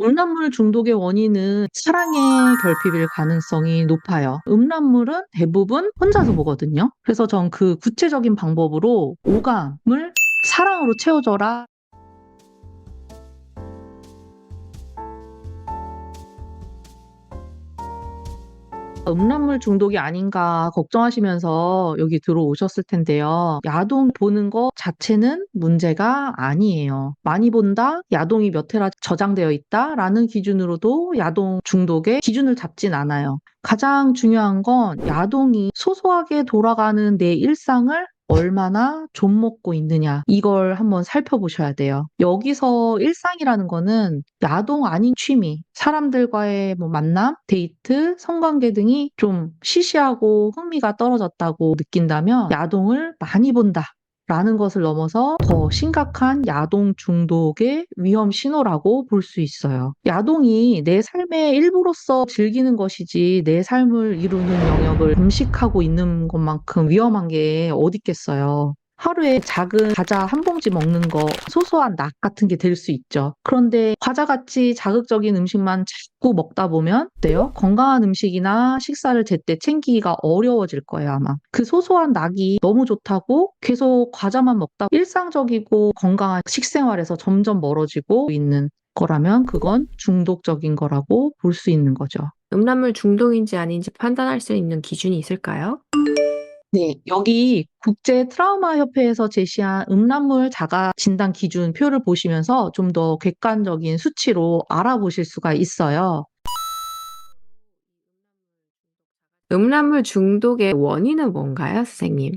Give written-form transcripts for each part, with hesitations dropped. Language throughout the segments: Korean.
음란물 중독의 원인은 사랑의 결핍일 가능성이 높아요. 음란물은 대부분 혼자서 보거든요. 그래서 전 그 구체적인 방법으로 오감을 사랑으로 채워줘라. 음란물 중독이 아닌가 걱정하시면서 여기 들어오셨을 텐데요. 야동 보는 거 자체는 문제가 아니에요. 많이 본다, 야동이 몇 회라 저장되어 있다라는 기준으로도 야동 중독의 기준을 잡진 않아요. 가장 중요한 건 야동이 소소하게 돌아가는 내 일상을 얼마나 좀먹고 있느냐, 이걸 한번 살펴보셔야 돼요. 여기서 일상이라는 거는 야동 아닌 취미, 사람들과의 뭐 만남, 데이트, 성관계 등이 좀 시시하고 흥미가 떨어졌다고 느낀다면 야동을 많이 본다 라는 것을 넘어서 더 심각한 야동 중독의 위험 신호라고 볼 수 있어요. 야동이 내 삶의 일부로서 즐기는 것이지 내 삶을 이루는 영역을 금식하고 있는 것만큼 위험한 게 어디 있겠어요. 하루에 작은 과자 한 봉지 먹는 거 소소한 낙 같은 게 될 수 있죠. 그런데 과자같이 자극적인 음식만 자꾸 먹다 보면 어때요? 건강한 음식이나 식사를 제때 챙기기가 어려워질 거예요, 아마. 그 소소한 낙이 너무 좋다고 계속 과자만 먹다 일상적이고 건강한 식생활에서 점점 멀어지고 있는 거라면 그건 중독적인 거라고 볼 수 있는 거죠. 음란물 중독인지 아닌지 판단할 수 있는 기준이 있을까요? 네, 여기 국제 트라우마 협회에서 제시한 음란물 자가 진단 기준 표를 보시면서 좀 더 객관적인 수치로 알아보실 수가 있어요. 음란물 중독의 원인은 뭔가요, 선생님?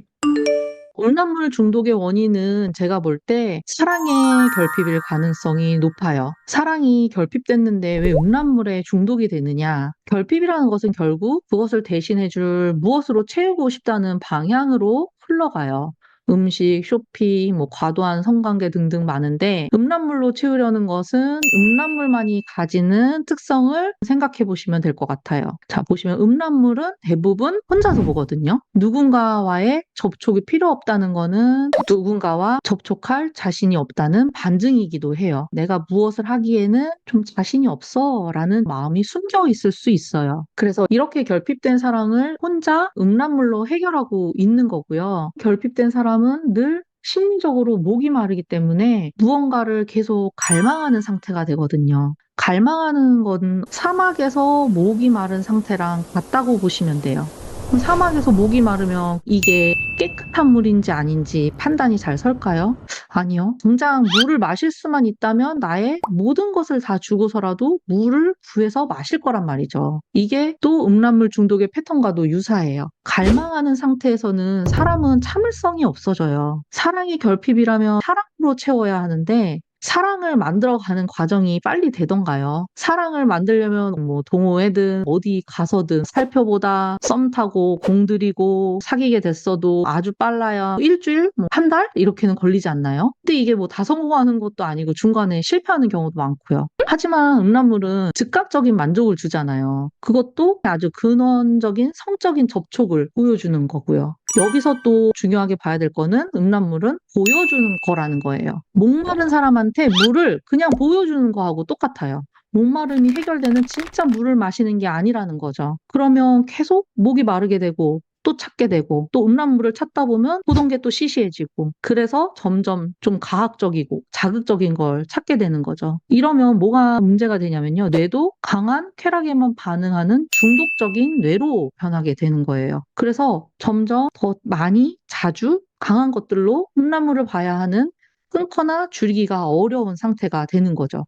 음란물 중독의 원인은 제가 볼 때 사랑의 결핍일 가능성이 높아요. 사랑이 결핍됐는데 왜 음란물에 중독이 되느냐? 결핍이라는 것은 결국 그것을 대신해줄 무엇으로 채우고 싶다는 방향으로 흘러가요. 음식, 쇼핑, 뭐 과도한 성관계 등등 많은데 음란물로 채우려는 것은 음란물만이 가지는 특성을 생각해 보시면 될 것 같아요. 자, 보시면 음란물은 대부분 혼자서 보거든요. 누군가와의 접촉이 필요 없다는 거는 누군가와 접촉할 자신이 없다는 반증이기도 해요. 내가 무엇을 하기에는 좀 자신이 없어 라는 마음이 숨겨 있을 수 있어요. 그래서 이렇게 결핍된 사랑을 혼자 음란물로 해결하고 있는 거고요. 결핍된 사람은 늘 심리적으로 목이 마르기 때문에 무언가를 계속 갈망하는 상태가 되거든요. 갈망하는 건 사막에서 목이 마른 상태랑 같다고 보시면 돼요. 그럼 사막에서 목이 마르면 이게 깨끗한 물인지 아닌지 판단이 잘 설까요? 아니요. 당장 물을 마실 수만 있다면 나의 모든 것을 다 주고서라도 물을 구해서 마실 거란 말이죠. 이게 또 음란물 중독의 패턴과도 유사해요. 갈망하는 상태에서는 사람은 참을성이 없어져요. 사랑이 결핍이라면 사랑으로 채워야 하는데 사랑을 만들어가는 과정이 빨리 되던가요? 사랑을 만들려면 뭐 동호회든 어디 가서든 살펴보다 썸 타고 공들이고 사귀게 됐어도 아주 빨라야 일주일, 뭐 한 달? 이렇게는 걸리지 않나요? 근데 이게 뭐 다 성공하는 것도 아니고 중간에 실패하는 경우도 많고요. 하지만 음란물은 즉각적인 만족을 주잖아요. 그것도 아주 근원적인 성적인 접촉을 보여주는 거고요. 여기서 또 중요하게 봐야 될 거는 음란물은 보여주는 거라는 거예요. 목마른 사람한테 물을 그냥 보여주는 거하고 똑같아요. 목마름이 해결되는 진짜 물을 마시는 게 아니라는 거죠. 그러면 계속 목이 마르게 되고 또 찾게 되고 또 음란물을 찾다 보면 보던 게 또 시시해지고 그래서 점점 좀 과학적이고 자극적인 걸 찾게 되는 거죠. 이러면 뭐가 문제가 되냐면요. 뇌도 강한 쾌락에만 반응하는 중독적인 뇌로 변하게 되는 거예요. 그래서 점점 더 많이 자주 강한 것들로 음란물을 봐야 하는 끊거나 줄이기가 어려운 상태가 되는 거죠.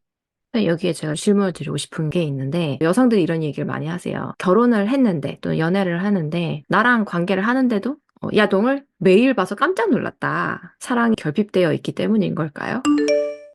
네, 여기에 제가 질문을 드리고 싶은 게 있는데, 여성들이 이런 얘기를 많이 하세요. 결혼을 했는데, 또 연애를 하는데, 나랑 관계를 하는데도 야동을 매일 봐서 깜짝 놀랐다. 사랑이 결핍되어 있기 때문인 걸까요?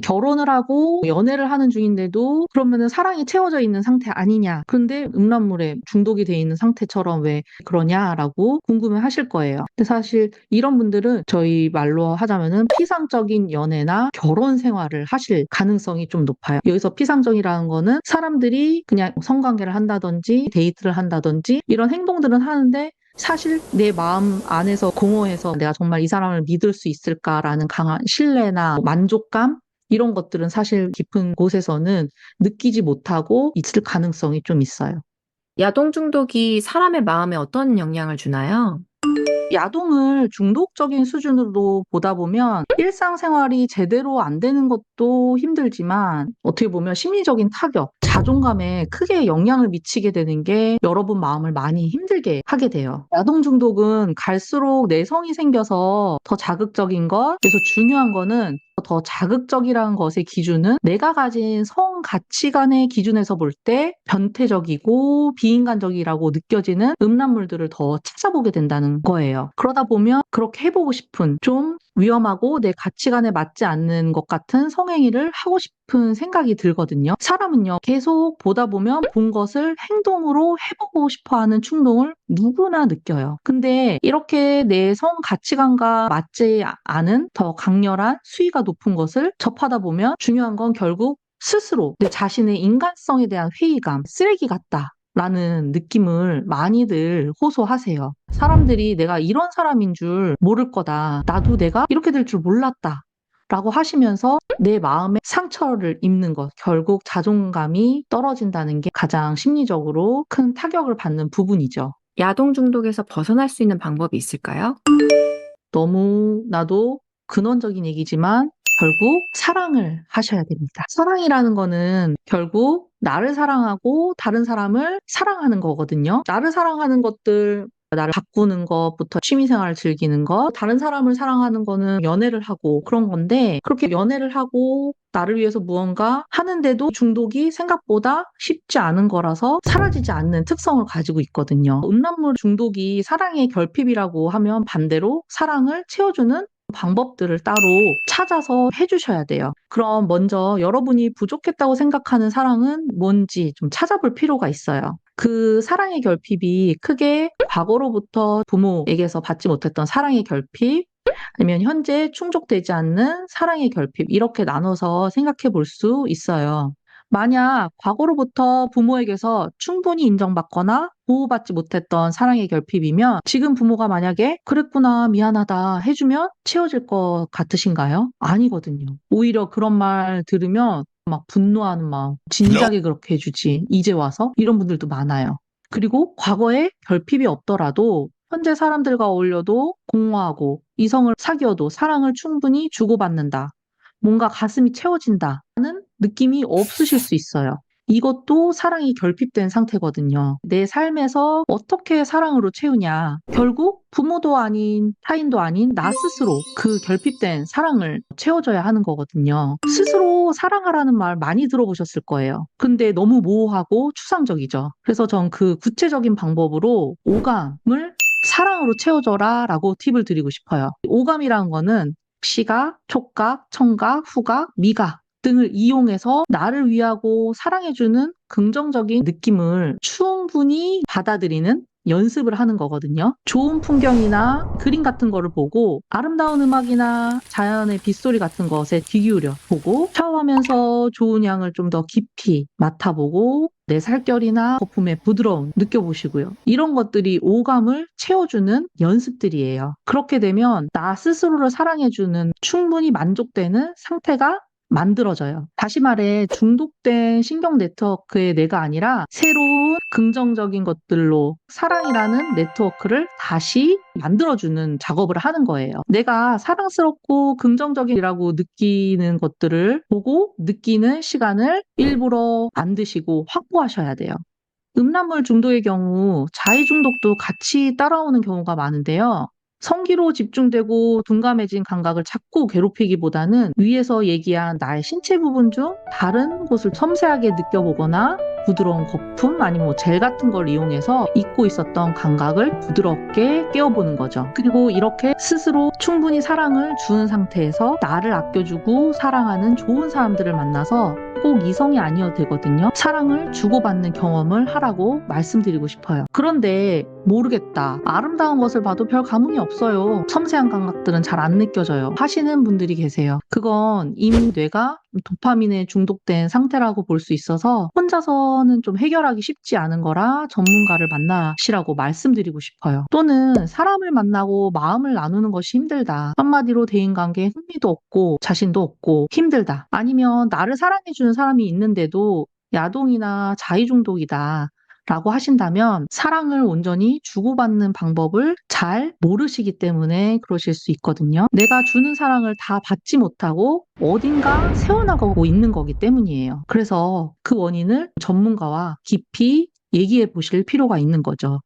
결혼을 하고 연애를 하는 중인데도 그러면은 사랑이 채워져 있는 상태 아니냐. 그런데 음란물에 중독이 돼 있는 상태처럼 왜 그러냐라고 궁금해 하실 거예요. 근데 사실 이런 분들은 저희 말로 하자면은 피상적인 연애나 결혼 생활을 하실 가능성이 좀 높아요. 여기서 피상적이라는 거는 사람들이 그냥 성관계를 한다든지 데이트를 한다든지 이런 행동들은 하는데 사실 내 마음 안에서 공허해서 내가 정말 이 사람을 믿을 수 있을까라는 강한 신뢰나 만족감 이런 것들은 사실 깊은 곳에서는 느끼지 못하고 있을 가능성이 좀 있어요. 야동 중독이 사람의 마음에 어떤 영향을 주나요? 야동을 중독적인 수준으로 보다 보면 일상생활이 제대로 안 되는 것도 힘들지만 어떻게 보면 심리적인 타격, 자존감에 크게 영향을 미치게 되는 게 여러분 마음을 많이 힘들게 하게 돼요. 야동 중독은 갈수록 내성이 생겨서 더 자극적인 것, 그래서 중요한 거는 더 자극적이라는 것의 기준은 내가 가진 성 가치관의 기준에서 볼 때 변태적이고 비인간적이라고 느껴지는 음란물들을 더 찾아보게 된다는 거예요. 그러다 보면 그렇게 해보고 싶은 좀 위험하고 내 가치관에 맞지 않는 것 같은 성행위를 하고 싶은 생각이 들거든요. 사람은요, 계속 보다 보면 본 것을 행동으로 해보고 싶어 하는 충동을 누구나 느껴요. 근데 이렇게 내 성 가치관과 맞지 않은 더 강렬한 수위가 높은 것을 접하다 보면 중요한 건 결국 스스로 내 자신의 인간성에 대한 회의감, 쓰레기 같다. 라는 느낌을 많이들 호소하세요. 사람들이 내가 이런 사람인 줄 모를 거다. 나도 내가 이렇게 될 줄 몰랐다. 라고 하시면서 내 마음에 상처를 입는 것, 결국 자존감이 떨어진다는 게 가장 심리적으로 큰 타격을 받는 부분이죠. 야동 중독에서 벗어날 수 있는 방법이 있을까요? 너무나도 근원적인 얘기지만 결국 사랑을 하셔야 됩니다. 사랑이라는 거는 결국 나를 사랑하고 다른 사람을 사랑하는 거거든요. 나를 사랑하는 것들, 나를 바꾸는 것부터 취미생활을 즐기는 것, 다른 사람을 사랑하는 거는 연애를 하고 그런 건데 그렇게 연애를 하고 나를 위해서 무언가 하는데도 중독이 생각보다 쉽지 않은 거라서 사라지지 않는 특성을 가지고 있거든요. 음란물 중독이 사랑의 결핍이라고 하면 반대로 사랑을 채워주는 방법들을 따로 찾아서 해주셔야 돼요. 그럼 먼저 여러분이 부족했다고 생각하는 사랑은 뭔지 좀 찾아볼 필요가 있어요. 그 사랑의 결핍이 크게 과거로부터 부모에게서 받지 못했던 사랑의 결핍, 아니면 현재 충족되지 않는 사랑의 결핍, 이렇게 나눠서 생각해 볼 수 있어요. 만약 과거로부터 부모에게서 충분히 인정받거나 보호받지 못했던 사랑의 결핍이면 지금 부모가 만약에 그랬구나, 미안하다 해주면 채워질 것 같으신가요? 아니거든요. 오히려 그런 말 들으면 막 분노하는 마음, 진작에 그렇게 해주지, 이제 와서? 이런 분들도 많아요. 그리고 과거에 결핍이 없더라도 현재 사람들과 어울려도 공허하고 이성을 사귀어도 사랑을 충분히 주고받는다. 뭔가 가슴이 채워진다는 느낌이 없으실 수 있어요. 이것도 사랑이 결핍된 상태거든요. 내 삶에서 어떻게 사랑으로 채우냐. 결국 부모도 아닌 타인도 아닌 나 스스로 그 결핍된 사랑을 채워줘야 하는 거거든요. 스스로 사랑하라는 말 많이 들어보셨을 거예요. 근데 너무 모호하고 추상적이죠. 그래서 전 그 구체적인 방법으로 오감을 사랑으로 채워줘라 라고 팁을 드리고 싶어요. 오감이라는 거는 시각, 촉각, 청각, 후각, 미각 등을 이용해서 나를 위하고 사랑해주는 긍정적인 느낌을 충분히 받아들이는 연습을 하는 거거든요. 좋은 풍경이나 그림 같은 거를 보고 아름다운 음악이나 자연의 빗소리 같은 것에 귀 기울여 보고 샤워하면서 좋은 향을 좀 더 깊이 맡아보고 내 살결이나 거품의 부드러움 느껴보시고요. 이런 것들이 오감을 채워주는 연습들이에요. 그렇게 되면 나 스스로를 사랑해주는 충분히 만족되는 상태가 만들어져요. 다시 말해 중독된 신경 네트워크의 내가 아니라 새로운 긍정적인 것들로 사랑이라는 네트워크를 다시 만들어주는 작업을 하는 거예요. 내가 사랑스럽고 긍정적이라고 느끼는 것들을 보고 느끼는 시간을 일부러 안 드시고 확보하셔야 돼요. 음란물 중독의 경우 자의 중독도 같이 따라오는 경우가 많은데요. 성기로 집중되고 둔감해진 감각을 자꾸 괴롭히기보다는 위에서 얘기한 나의 신체 부분 중 다른 곳을 섬세하게 느껴보거나 부드러운 거품 아니면 젤 같은 걸 이용해서 잊고 있었던 감각을 부드럽게 깨워보는 거죠. 그리고 이렇게 스스로 충분히 사랑을 주는 상태에서 나를 아껴주고 사랑하는 좋은 사람들을 만나서 꼭 이성이 아니어도 되거든요. 사랑을 주고받는 경험을 하라고 말씀드리고 싶어요. 그런데 모르겠다. 아름다운 것을 봐도 별 감흥이 없어요. 섬세한 감각들은 잘 안 느껴져요. 하시는 분들이 계세요. 그건 이미 뇌가 도파민에 중독된 상태라고 볼 수 있어서 혼자서는 좀 해결하기 쉽지 않은 거라 전문가를 만나시라고 말씀드리고 싶어요. 또는 사람을 만나고 마음을 나누는 것이 힘들다. 한마디로 대인관계에 흥미도 없고 자신도 없고 힘들다. 아니면 나를 사랑해주는 사람이 있는데도 야동이나 자의중독이다. 라고 하신다면 사랑을 온전히 주고받는 방법을 잘 모르시기 때문에 그러실 수 있거든요. 내가 주는 사랑을 다 받지 못하고 어딘가 새어나가고 있는 거기 때문이에요. 그래서 그 원인을 전문가와 깊이 얘기해 보실 필요가 있는 거죠.